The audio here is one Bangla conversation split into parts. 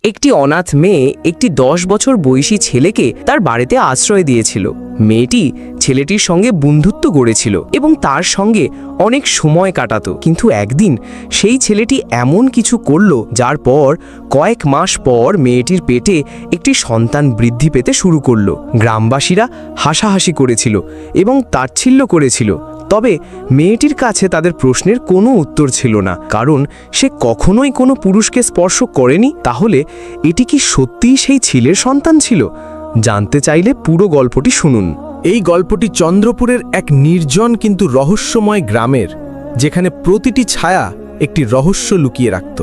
একটি অনাথ মেয়ে একটি 10 বছর বয়সী ছেলেকে তার বাড়িতে আশ্রয় দিয়েছিল। মেয়েটি ছেলেটির সঙ্গে বন্ধুত্ব গড়েছিল এবং তার সঙ্গে অনেক সময় কাটাতো। কিন্তু একদিন সেই ছেলেটি এমন কিছু করল যার পর কয়েক মাস পর মেয়েটির পেটে একটি সন্তান বৃদ্ধি পেতে শুরু করল। গ্রামবাসীরা হাসাহাসি করেছিল এবং তাচ্ছিল্য করেছিল। তবে মেয়েটির কাছে তাদের প্রশ্নের কোনো উত্তর ছিল না, কারণ সে কখনোই কোনো পুরুষকে স্পর্শ করেনি। তাহলে এটি কি সত্যিই সেই ছেলের সন্তান ছিল? জানতে চাইলে পুরো গল্পটি শুনুন। এই গল্পটি চন্দ্রপুরের এক নির্জন কিন্তু রহস্যময় গ্রামের, যেখানে প্রতিটি ছায়া একটি রহস্য লুকিয়ে রাখত।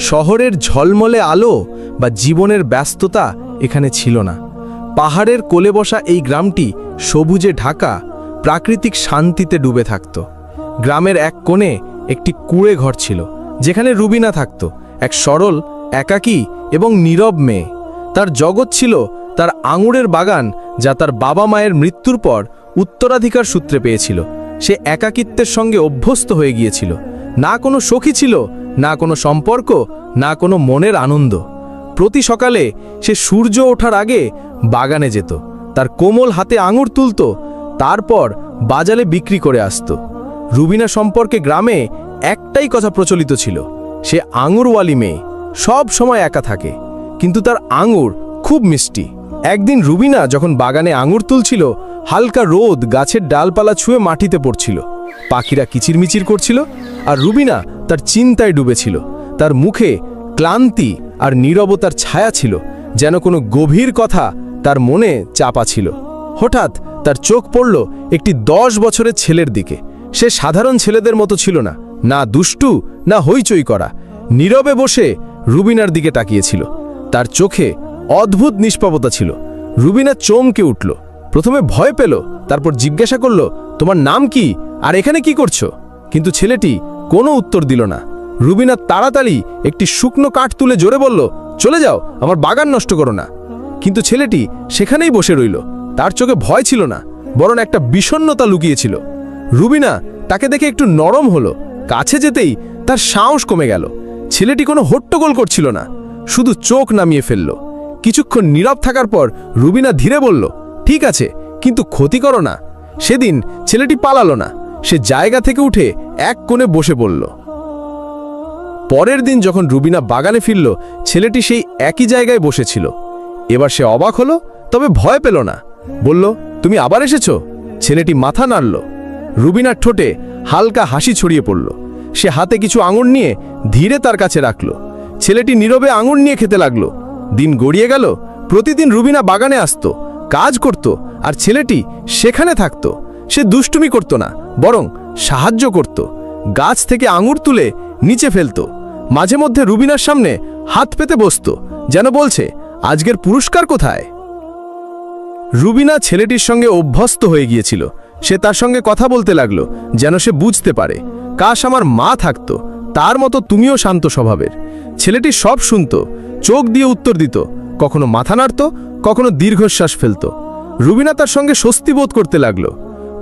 শহরের ঝলমলে আলো বা জীবনের ব্যস্ততা এখানে ছিল না। পাহাড়ের কোলে বসা এই গ্রামটি সবুজে ঢাকা, প্রাকৃতিক শান্তিতে ডুবে থাকত। গ্রামের এক কোণে একটি কুঁড়ে ঘর ছিল, যেখানে রুবিনা থাকত, এক সরল, একাকী এবং নীরব মেয়ে। তার জগৎ ছিল তার আঙুরের বাগান, যা তার বাবা মায়ের মৃত্যুর পর উত্তরাধিকার সূত্রে পেয়েছিল। সে একাকিত্বের সঙ্গে অভ্যস্ত হয়ে গিয়েছিল। না কোনো সখী ছিল, না কোনো সম্পর্ক, না কোনো মনের আনন্দ। প্রতি সকালে সে সূর্য ওঠার আগে বাগানে যেত, তার কোমল হাতে আঙুর তুলত, তারপর বাজারে বিক্রি করে আসত। রুবিনা সম্পর্কে গ্রামে একটাই কথা প্রচলিত ছিল, সে আঙুরওয়ালি মেয়ে, সব সময় একা থাকে, কিন্তু তার আঙুর খুব মিষ্টি। একদিন রুবিনা যখন বাগানে আঙুর তুলছিল, হালকা রোদ গাছের ডালপালা ছুঁয়ে মাটিতে পড়ছিল। পাখিরা কিচিরমিচির করছিল, আর রুবিনা তার চিন্তায় ডুবেছিল। তার মুখে ক্লান্তি আর নীরবতার ছায়া ছিল, যেন কোনো গভীর কথা তার মনে চাপা ছিল। হঠাৎ তার চোখ পড়ল একটি 10 বছরের ছেলের দিকে। সে সাধারণ ছেলেদের মতো ছিল না, না দুষ্টু, না হইচই করা। নীরবে বসে রুবিনার দিকে তাকিয়েছিল। তার চোখে অদ্ভুত নিষ্পাপতা ছিল। রুবিনা চমকে উঠল। প্রথমে ভয় পেল, তারপর জিজ্ঞাসা করল, তোমার নাম কি আর এখানে কি করছো? কিন্তু ছেলেটি কোনো উত্তর দিল না। রুবিনা তাড়াতাড়ি একটি শুকনো কাঠ তুলে জোরে বলল, চলে যাও, আমার বাগান নষ্ট করো না। কিন্তু ছেলেটি সেখানেই বসে রইল। তার চোখে ভয় ছিল না, বরং একটা বিষণ্ণতা লুকিয়েছিল। রুবিনা তাকে দেখে একটু নরম হলো। কাছে যেতেই তার সাহস কমে গেল। ছেলেটি কোনো হট্টগোল করছিল না, শুধু চোখ নামিয়ে ফেলল। কিছুক্ষণ নীরব থাকার পর রুবিনা ধীরে বলল, ঠিক আছে, কিন্তু ক্ষতি করো না। সেদিন ছেলেটি পালালো না, সে জায়গা থেকে উঠে এক কোণে বসে পড়ল। পরের দিন যখন রুবিনা বাগানে ফিরল, ছেলেটি সেই একই জায়গায় বসেছিল। এবার সে অবাক হলো, তবে ভয় পেল না। বলল, তুমি আবার এসেছো? ছেলেটি মাথা নাড়ল। রুবিনার ঠোঁটে হালকা হাসি ছড়িয়ে পড়ল। সে হাতে কিছু আঙুর নিয়ে ধীরে তার কাছে রাখল। ছেলেটি নীরবে আঙুর নিয়ে খেতে লাগল। দিন গড়িয়ে গেল। প্রতিদিন রুবিনা বাগানে আসত, কাজ করত, আর ছেলেটি সেখানে থাকত। সে দুষ্টুমি করত না, বরং সাহায্য করত। গাছ থেকে আঙুর তুলে নিচে ফেলত। মাঝে মধ্যে রুবিনার সামনে হাত পেতে বসত, যেন বলছে, আজকের পুরস্কার কোথায়? রুবিনা ছেলেটির সঙ্গে অভ্যস্ত হয়ে গিয়েছিল। সে তার সঙ্গে কথা বলতে লাগলো, যেন সে বুঝতে পারে, কাশ আমার মা থাকতো, তার মতো তুমিও শান্ত স্বভাবের। ছেলেটি সব শুনত, চোখ দিয়ে উত্তর দিত, কখনো মাথা নাড়ত, কখনো দীর্ঘশ্বাস ফেলত। রুবিনা তার সঙ্গে স্বস্তি বোধ করতে লাগলো।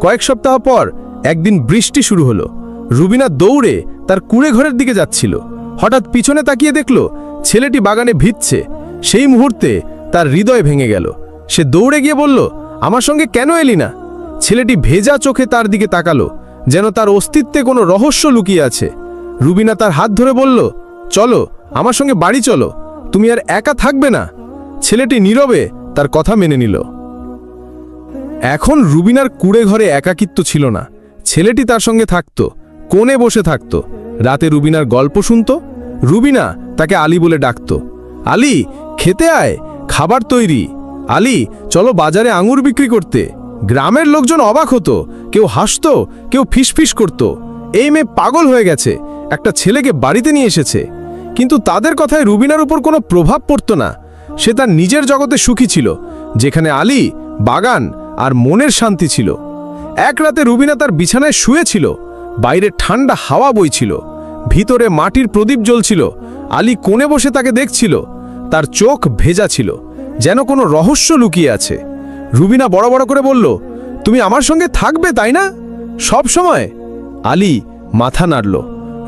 কয়েক সপ্তাহ পর একদিন বৃষ্টি শুরু হলো। রুবিনা দৌড়ে তার কুঁড়ে ঘরের দিকে যাচ্ছিল। হঠাৎ পিছনে তাকিয়ে দেখল ছেলেটি বাগানে ভিজছে। সেই মুহূর্তে তার হৃদয় ভেঙে গেল। সে দৌড়ে গিয়ে বলল, আমার সঙ্গে কেন এলি না? ছেলেটি ভেজা চোখে তার দিকে তাকালো, যেন তার অস্তিত্বে কোনো রহস্য লুকিয়ে আছে। রুবিনা তার হাত ধরে বলল, চলো, আমার সঙ্গে বাড়ি চলো, তুমি আর একা থাকবে না। ছেলেটি নীরবে তার কথা মেনে নিল। এখন রুবিনার কুঁড়ে ঘরে একাকিত্ব ছিল না। ছেলেটি তার সঙ্গে থাকত, কোণে বসে থাকত, রাতে রুবিনার গল্প শুনত। রুবিনা তাকে আলী বলে ডাকত। আলী, খেতে আয়, খাবার তৈরি। আলী, চলো বাজারে আঙুর বিক্রি করতে। গ্রামের লোকজন অবাক হতো, কেউ হাসত, কেউ ফিসফিস করত, এই মেয়ে পাগল হয়ে গেছে, একটা ছেলেকে বাড়িতে নিয়ে এসেছে। কিন্তু তাদের কথায় রুবিনার উপর কোনো প্রভাব পড়ত না। সে তার নিজের জগতে সুখী ছিল, যেখানে আলী, বাগান আর মনের শান্তি ছিল। এক রাতে রুবিনা তার বিছানায় শুয়েছিল। বাইরে ঠান্ডা হাওয়া বইছিল, ভিতরে মাটির প্রদীপ জ্বলছিল। আলী কোণে বসে তাকে দেখছিল। তার চোখ ভেজা ছিল, যেন কোনো রহস্য লুকিয়ে আছে। রুবিনা বড় বড় করে বলল, তুমি আমার সঙ্গে থাকবে, তাই না? সব সময়? আলী মাথা নাড়ল।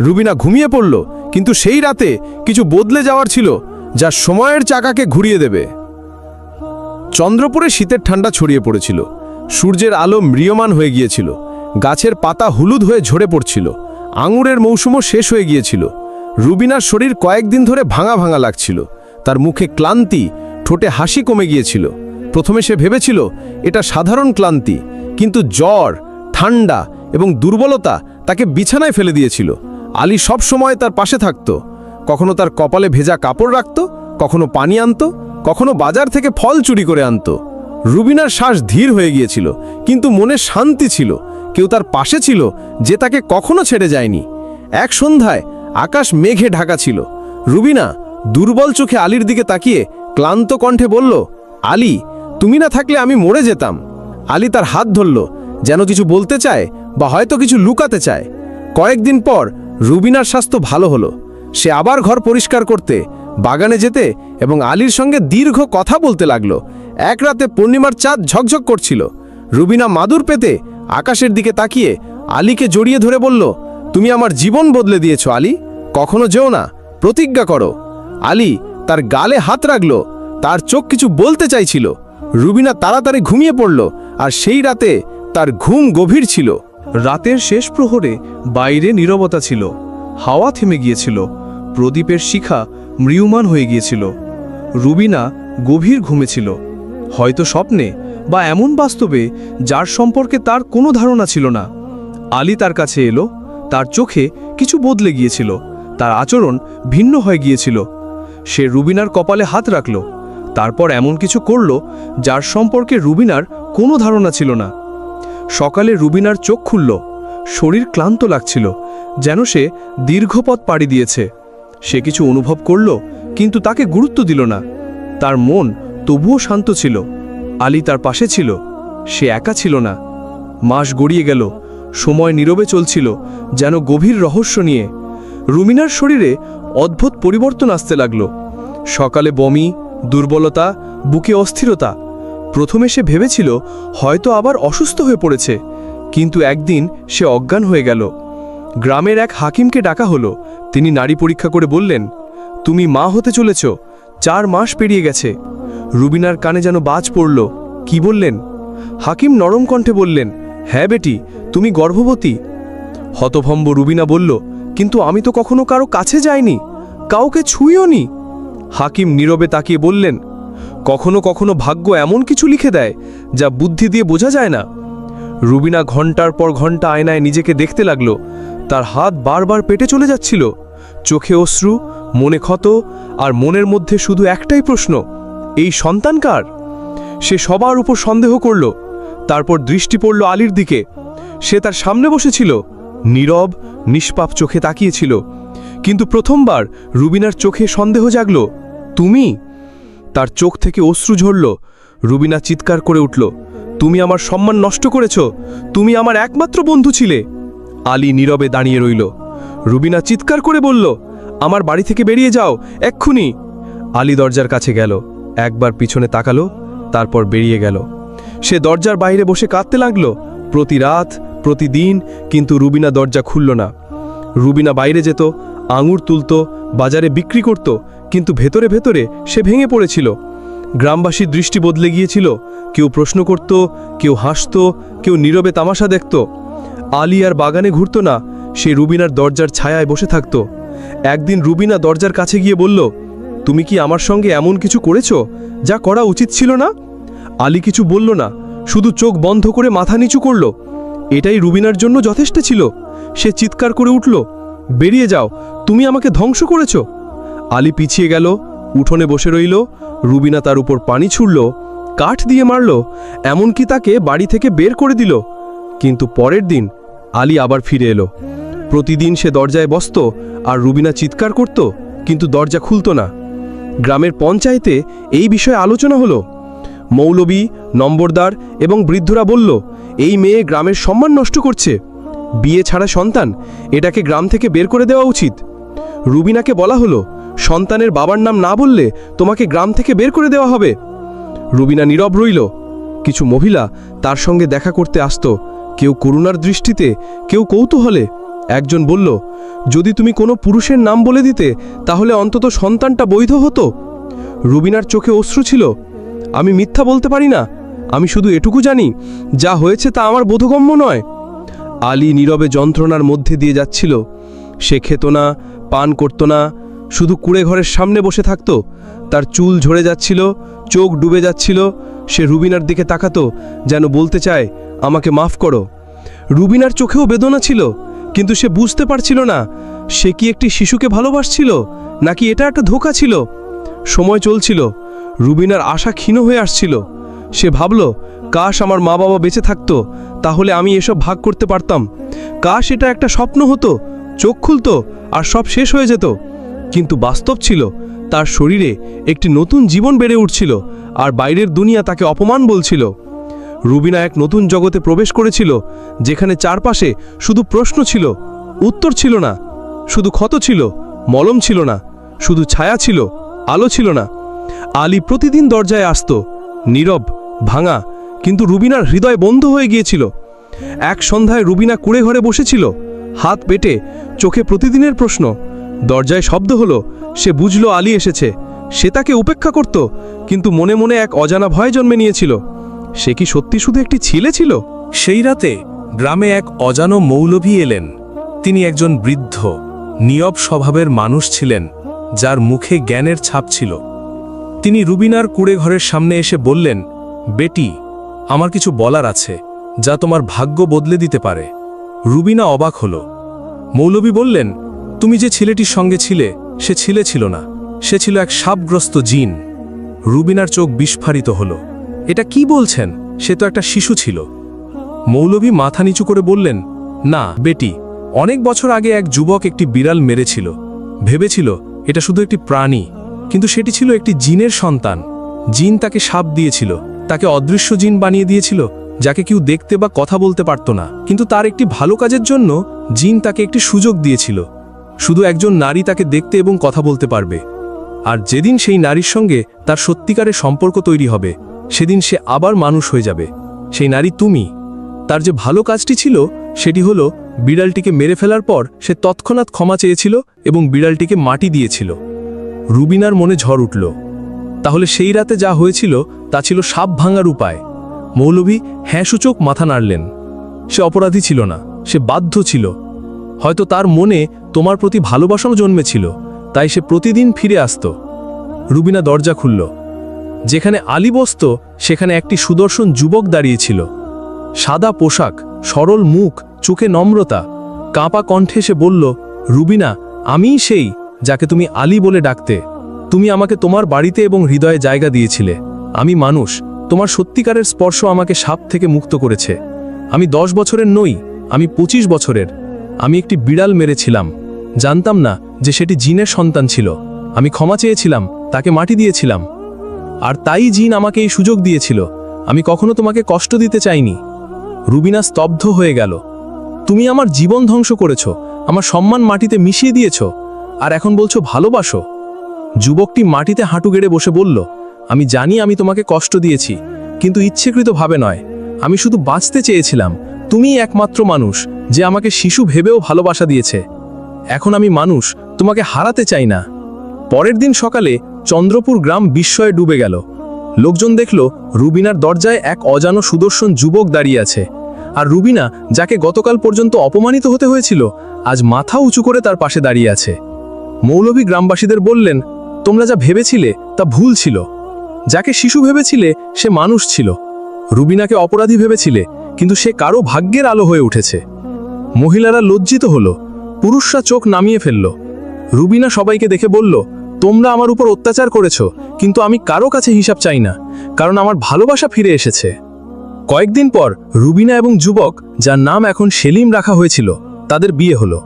রুবিনা ঘুমিয়ে পড়ল, কিন্তু সেই রাতে কিছু বদলে যাওয়ার ছিল। যা সময়ের চাকাকে ঘুরিয়ে দেবে। চন্দ্রপুরে শীতের ঠান্ডা ছড়িয়ে পড়েছিল। সূর্যের আলো ম্রিয়মান হয়ে গিয়েছিল। গাছের পাতা হলুদ হয়ে ঝরে পড়ছিল। আঙুরের মৌসুমও শেষ হয়ে গিয়েছিল। রুবিনার শরীর কয়েকদিন ধরে ভাঙা ভাঙা লাগছিল। তার মুখে ক্লান্তি, ঠোঁটে হাসি কমে গিয়েছিল। প্রথমে সে ভেবেছিল এটা সাধারণ ক্লান্তি, কিন্তু জ্বর, ঠান্ডা এবং দুর্বলতা তাকে বিছানায় ফেলে দিয়েছিল। আলী সব সময় তার পাশে থাকত। কখনো তার কপালে ভেজা কাপড় রাখত, কখনো পানি আনত, কখনো বাজার থেকে ফল চুরি করে আনত। রুবিনার শ্বাস ধীর হয়ে গিয়েছিল, কিন্তু মনে শান্তি ছিল। কেউ তার পাশে ছিল যে তাকে কখনো ছেড়ে যায়নি। এক সন্ধ্যায় আকাশ মেঘে ঢাকা ছিল। রুবিনা দুর্বল চোখে আলীর দিকে তাকিয়ে ক্লান্ত কণ্ঠে বলল, আলী, তুমি না থাকলে আমি মরে যেতাম। আলী তার হাত ধরল, যেন কিছু বলতে চায় বা হয়তো কিছু লুকাতে চায়। কয়েকদিন পর রুবিনার স্বাস্থ্য ভালো হলো। সে আবার ঘর পরিষ্কার করতে, বাগানে যেতে এবং আলীর সঙ্গে দীর্ঘ কথা বলতে লাগলো। এক রাতে পূর্ণিমার চাঁদ ঝকঝক করছিল। রুবিনা মাদুর পেতে আকাশের দিকে তাকিয়ে আলীকে জড়িয়ে ধরে বলল, তুমি আমার জীবন বদলে দিয়েছ আলী, কখনো যেও না, প্রতিজ্ঞা করো। আলী তার গালে হাত রাখল। তার চোখ কিছু বলতে চাইছিল। রুবিনা তাড়াতাড়ি ঘুমিয়ে পড়ল, আর সেই রাতে তার ঘুম গভীর ছিল। রাতের শেষ প্রহরে বাইরে নীরবতা ছিল। হাওয়া থেমে গিয়েছিল। প্রদীপের শিখা ম্রিয়মান হয়ে গিয়েছিল। রুবিনা গভীর ঘুমেছিল, হয়তো স্বপ্নে বা এমন বাস্তবে যার সম্পর্কে তার কোনো ধারণা ছিল না। আলী তার কাছে এলো। তার চোখে কিছু বদলে গিয়েছিল। তার আচরণ ভিন্ন হয়ে গিয়েছিল। সে রুবিনার কপালে হাত রাখল। তারপর এমন কিছু করল যার সম্পর্কে রুবিনার কোনো ধারণা ছিল না। সকালে রুবিনার চোখ খুলল। শরীর ক্লান্ত লাগছিল, যেন সে দীর্ঘ পথ পাড়ি দিয়েছে। সে কিছু অনুভব করল, কিন্তু তাকে গুরুত্ব দিল না। তার মন তবুও শান্ত ছিল। আলী তার পাশে ছিল। সে একা ছিল না। মাস গড়িয়ে গেল। সময় নীরবে চলছিল, যেন গভীর রহস্য নিয়ে। রুমিনার শরীরে অদ্ভুত পরিবর্তন আসতে লাগল। সকালে বমি, দুর্বলতা, বুকে অস্থিরতা। প্রথমে সে ভেবেছিল হয়তো আবার অসুস্থ হয়ে পড়েছে, কিন্তু একদিন সে অজ্ঞান হয়ে গেল। গ্রামের এক হাকিমকে ডাকা হলো। তিনি নাড়ি পরীক্ষা করে বললেন, তুমি মা হতে চলেছ, 4 মাস পেরিয়ে গেছে। রুবিনার কানে যেন বাজ পড়ল। কি বললেন? হাকিম নরম কণ্ঠে বললেন, হ্যাঁ বেটি, তুমি গর্ভবতী। হতভম্ব রুবিনা বলল, কিন্তু আমি তো কখনো কারো কাছে যাইনি, কাউকে ছুঁইও নি। হাকিম নীরবে তাকিয়ে বললেন, কখনো কখনো ভাগ্য এমন কিছু লিখে দেয় যা বুদ্ধি দিয়ে বোঝা যায় না। রুবিনা ঘন্টার পর ঘন্টা আয়নায় নিজেকে দেখতে লাগলো। তার হাত বারবার পেটে চলে যাচ্ছিল। চোখে অশ্রু, মনে ক্ষত, আর মনের মধ্যে শুধু একটাই প্রশ্ন, এই সন্তান কার? সে সবার উপর সন্দেহ করল। তারপর দৃষ্টি পড়ল আলীর দিকে। সে তার সামনে বসেছিল, নীরব, নিষ্পাপ চোখে তাকিয়েছিল। কিন্তু প্রথমবার রুবিনার চোখে সন্দেহ জাগল। তুমি? তার চোখ থেকে অশ্রু ঝরল। রুবিনা চিৎকার করে উঠল, তুমি আমার সম্মান নষ্ট করেছ, তুমি আমার একমাত্র বন্ধু ছিলে। আলী নীরবে দাঁড়িয়ে রইল। রুবিনা চিৎকার করে বলল, আমার বাড়ি থেকে বেরিয়ে যাও, এক্ষুনি। আলী দরজার কাছে গেল, একবার পিছনে তাকালো, তারপর বেরিয়ে গেল। সে দরজার বাইরে বসে কাঁদতে লাগল, প্রতি রাত, প্রতিদিন, কিন্তু রুবিনা দরজা খুলল না। রুবিনা বাইরে যেত, আঙুর তুলত, বাজারে বিক্রি করত, কিন্তু ভেতরে ভেতরে সে ভেঙে পড়েছিল। গ্রামবাসীর দৃষ্টি বদলে গিয়েছিল। কেউ প্রশ্ন করত, কেউ হাসত, কেউ নীরবে তামাশা দেখত। আলী আর বাগানে ঘুরত না, সে রুবিনার দরজার ছায়ায় বসে থাকত। একদিন রুবিনা দরজার কাছে গিয়ে বলল, তুমি কি আমার সঙ্গে এমন কিছু করেছ যা করা উচিত ছিল না? আলী কিছু বলল না, শুধু চোখ বন্ধ করে মাথা নিচু করল। এটাই রুবিনার জন্য যথেষ্ট ছিল। সে চিৎকার করে উঠল, বেরিয়ে যাও, তুমি আমাকে ধ্বংস করেছ। আলী পিছিয়ে গেল, উঠোনে বসে রইল। রুবিনা তার উপর পানি ছুড়ল, কাঠ দিয়ে মারল, এমনকি তাকে বাড়ি থেকে বের করে দিল। কিন্তু পরের দিন আলী আবার ফিরে এলো। প্রতিদিন সে দরজায় বসত, আর রুবিনা চিৎকার করত, কিন্তু দরজা খুলত না। গ্রামের পঞ্চায়েতে এই বিষয়ে আলোচনা হলো। মৌলবী, নম্বরদার এবং বৃদ্ধরা বলল, এই মেয়ে গ্রামের সম্মান নষ্ট করছে। বিয়ে ছাড়া সন্তান, এটাকে গ্রাম থেকে বের করে দেওয়া উচিত। রুবিনাকে বলা হলো, সন্তানের বাবার নাম না বললে তোমাকে গ্রাম থেকে বের করে দেওয়া হবে। রুবিনা নীরব রইল। কিছু মহিলা তার সঙ্গে দেখা করতে আসত, কেউ করুণার দৃষ্টিতে, কেউ কৌতূহলে, একজন বলল, যদি তুমি কোনো পুরুষের নাম বলে দিতে তাহলে অন্তত সন্তানটা বৈধ হতো। রুবিনার চোখে অশ্রু ছিল। আমি মিথ্যা বলতে পারি না, আমি শুধু এটুকু জানি, যা হয়েছে তা আমার বোধগম্য নয়। আলী নীরবে যন্ত্রণার মধ্যে দিয়ে যাচ্ছিল। সে খেত না, পান করত না, শুধু কুঁড়ে ঘরের সামনে বসে থাকত। তার চুল ঝরে যাচ্ছিল, চোখ ডুবে যাচ্ছিল। সে রুবিনার দিকে তাকাতো, যেন বলতে চায়, আমাকে মাফ করো। রুবিনার চোখেও বেদনা ছিল, কিন্তু সে বুঝতে পারছিল না সে কি একটি শিশুকে ভালোবাসছিল নাকি এটা একটা ধোঁকা ছিল। সময় চলছিল, রুবিনার আশা ক্ষীণ হয়ে আসছিল। সে ভাবল, কাশ আমার মা বাবা বেঁচে থাকতো, তাহলে আমি এসব ভাগ করতে পারতাম। কাশ এটা একটা স্বপ্ন হতো, চোখ খুলতো আর সব শেষ হয়ে যেত। কিন্তু বাস্তব ছিল, তার শরীরে একটি নতুন জীবন বেড়ে উঠছিল, আর বাইরের দুনিয়া তাকে অপমান বলছিল। রুবিনা এক নতুন জগতে প্রবেশ করেছিল, যেখানে চারপাশে শুধু প্রশ্ন ছিল, উত্তর ছিল না। শুধু ক্ষত ছিল, মলম ছিল না। শুধু ছায়া ছিল, আলো ছিল না। আলী প্রতিদিন দরজায় আসত, নীরব, ভাঙা, কিন্তু রুবিনার হৃদয় বন্ধ হয়ে গিয়েছিল। এক সন্ধ্যায় রুবিনা কুঁড়ে ঘরে বসেছিল, হাত পেটে, চোখে প্রতিদিনের প্রশ্ন। দরজায় শব্দ হলো, সে বুঝল আলী এসেছে। সে তাকে উপেক্ষা করত, কিন্তু মনে মনে এক অজানা ভয় জন্মে নিয়েছিল। সে কি সত্যি শুধু একটি ছেলে ছিল? সেই রাতে গ্রামে এক অজানো মৌলভী এলেন। তিনি একজন বৃদ্ধ, নীরব স্বভাবের মানুষ ছিলেন, যার মুখে জ্ঞানের ছাপ ছিল। তিনি রুবিনার কুঁড়ে ঘরের সামনে এসে বললেন, বেটি, আমার কিছু বলার আছে, যা তোমার ভাগ্য বদলে দিতে পারে। রুবিনা অবাক হল। মৌলভী বললেন, তুমি যে ছেলেটির সঙ্গে ছিলে, সে ছেলে ছিল না, সে ছিল এক সাপগ্রস্ত জিন। রুবিনার চোখ বিস্ফারিত হল। এটা কি বলছেন? সে তো একটা শিশু ছিল। মৌলভী মাথা নিচু করে বললেন, না বেটি, অনেক বছর আগে এক যুবক একটি বিড়াল মেরেছিল। ভেবেছিল এটা শুধু একটি প্রাণী, কিন্তু সেটি ছিল একটি জিনের সন্তান। জিন তাকে সাপ দিয়েছিল, তাকে অদৃশ্য জিন বানিয়ে দিয়েছিল, যাকে কেউ দেখতে বা কথা বলতে পারত না। কিন্তু তার একটি ভালো কাজের জন্য জিন তাকে একটি সুযোগ দিয়েছিল। শুধু একজন নারী তাকে দেখতে এবং কথা বলতে পারবে। আর যেদিন সেই নারীর সঙ্গে তার সত্যিকারের সম্পর্ক তৈরি হবে, সেদিন সে আবার মানুষ হয়ে যাবে। সেই নারী তুমি। তার যে ভালো কাজটি ছিল সেটি হলো, বিড়ালটিকে মেরে ফেলার পর সে তৎক্ষণাৎ ক্ষমা চেয়েছিল এবং বিড়ালটিকে মাটি দিয়েছিল। রুবিনার মনে ঝড় উঠল। তাহলে সেই রাতে যা হয়েছিল তা ছিল সাপ ভাঙার উপায়। মৌলভী হ্যাঁ সূচক মাথা নাড়লেন। সে অপরাধী ছিল না, সে বাধ্য ছিল। হয়তো তার মনে তোমার প্রতি ভালোবাসাও জন্মেছিল, তাই সে প্রতিদিন ফিরে আসত। রুবিনা দরজা খুলল। যেখানে আলী বসত, সেখানে একটি সুদর্শন যুবক দাঁড়িয়েছিল। সাদা পোশাক, সরল মুখ, চোখে নম্রতা। কাঁপা কণ্ঠে সে বলল, রুবিনা, আমিই সেই যাকে তুমি আলী বলে ডাকতে। তুমি আমাকে তোমার বাড়িতে এবং হৃদয়ে জায়গা দিয়েছিলে। আমি মানুষ, তোমার সত্যিকারের স্পর্শ আমাকে সাপ থেকে মুক্ত করেছে। আমি 10 বছরের নই, আমি 25 বছরের। আমি একটি বিড়াল মেরেছিলাম, জানতাম না যে সেটি জিনের সন্তান ছিল। আমি ক্ষমা চেয়েছিলাম, তাকে মাটি দিয়েছিলাম। আর তাই জিন আমাকে এই সুযোগ দিয়েছিল। আমি কখনো তোমাকে কষ্ট দিতে চাইনি। রুবিনা স্তব্ধ হয়ে গেল। তুমি আমার জীবন ধ্বংস করেছ, আমার সম্মান মাটিতে মিশিয়ে দিয়েছ, আর এখন বলছো ভালোবাসো। যুবকটি মাটিতে হাঁটু গেড়ে বসে বলল, আমি জানি আমি তোমাকে কষ্ট দিয়েছি, কিন্তু ইচ্ছেকৃতভাবে নয়। আমি শুধু বাঁচতে চেয়েছিলাম। তুমিই একমাত্র মানুষ যে আমাকে শিশু ভেবেও ভালোবাসা দিয়েছে। এখন আমি মানুষ, তোমাকে হারাতে চাই না। পরের দিন সকালে চন্দ্রপুর গ্রাম বিস্ময়ে ডুবে গেল। লোকজন দেখল রুবিনার দরজায় এক অজানো সুদর্শন যুবক দাঁড়িয়ে আছে। আর রুবিনা, যাকে গতকাল পর্যন্ত অপমানিত হতে হয়েছিল, আজ মাথা উঁচু করে তার পাশে দাঁড়িয়ে আছে। মৌলভী গ্রামবাসীদের বললেন, তোমরা যা ভেবেছিলে তা ভুল ছিল। যাকে শিশু ভেবেছিলে সে মানুষ ছিল। রুবিনাকে অপরাধী ভেবেছিলে, কিন্তু সে কারো ভাগ্যের আলো হয়ে উঠেছে। মহিলারা লজ্জিত হলো, পুরুষরা চোখ নামিয়ে ফেলল। রুবিনা সবাইকে দেখে বলল, তোমরা আমার উপর অত্যাচার করেছ, কিন্তু আমি কারো কাছে হিসাব চাই না, কারণ আমার ভালোবাসা ফিরে এসেছে। কয়েকদিন পর রুবিনা এবং যুবক, যার নাম এখন সেলিম রাখা হয়েছিল, তাদের বিয়ে হলো।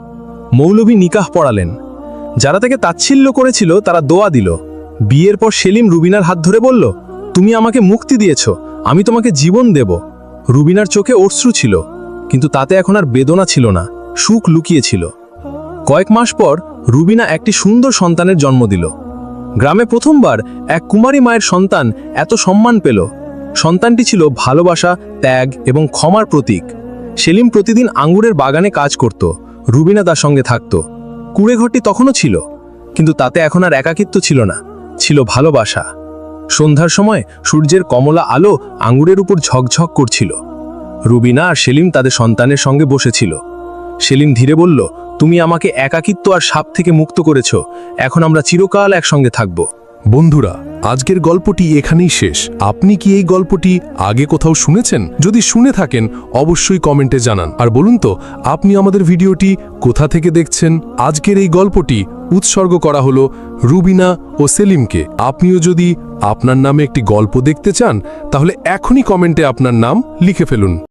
মৌলভী নিকাহ পড়ালেন। যারা তাকে তাচ্ছিল্য করেছিল তারা দোয়া দিল। বিয়ের পর সেলিম রুবিনার হাত ধরে বলল, তুমি আমাকে মুক্তি দিয়েছ, আমি তোমাকে জীবন দেব। রুবিনার চোখে অশ্রু ছিল, কিন্তু তাতে এখন আর বেদনা ছিল না, সুখ লুকিয়েছিল। কয়েক মাস পর রুবিনা একটি সুন্দর সন্তানের জন্ম দিল। গ্রামে প্রথমবার এক কুমারী মায়ের সন্তান এত সম্মান পেল। সন্তানটি ছিল ভালোবাসা, ত্যাগ এবং ক্ষমার প্রতীক। সেলিম প্রতিদিন আঙ্গুরের বাগানে কাজ করত, রুবিনা তার সঙ্গে থাকত। কুঁড়েঘরটি তখনও ছিল, কিন্তু তাতে এখন আর একাকিত্ব ছিল না, ছিল ভালোবাসা। সন্ধ্যার সময় সূর্যের কমলা আলো আঙুরের উপর ঝকঝক করছিল। রুবিনা আর সেলিম তাদের সন্তানের সঙ্গে বসেছিল। সেলিম ধীরে বলল, তুমি আমাকে একাকিত্ব আর সাপ থেকে মুক্ত করেছ, এখন আমরা চিরকাল একসঙ্গে থাকব। বন্ধুরা, আজকের গল্পটি এখানেই শেষ। আপনি কি এই গল্পটি আগে কোথাও শুনেছেন? যদি শুনে থাকেন অবশ্যই কমেন্টে জানান। আর বলুন তো, আপনি আমাদের ভিডিওটি কোথা থেকে দেখছেন? আজকের এই গল্পটি উৎসর্গ করা হলো রুবিনা ও সেলিমকে। আপনিও যদি আপনার নামে একটি গল্প দেখতে চান, তাহলে এখনই কমেন্টে আপনার নাম লিখে ফেলুন।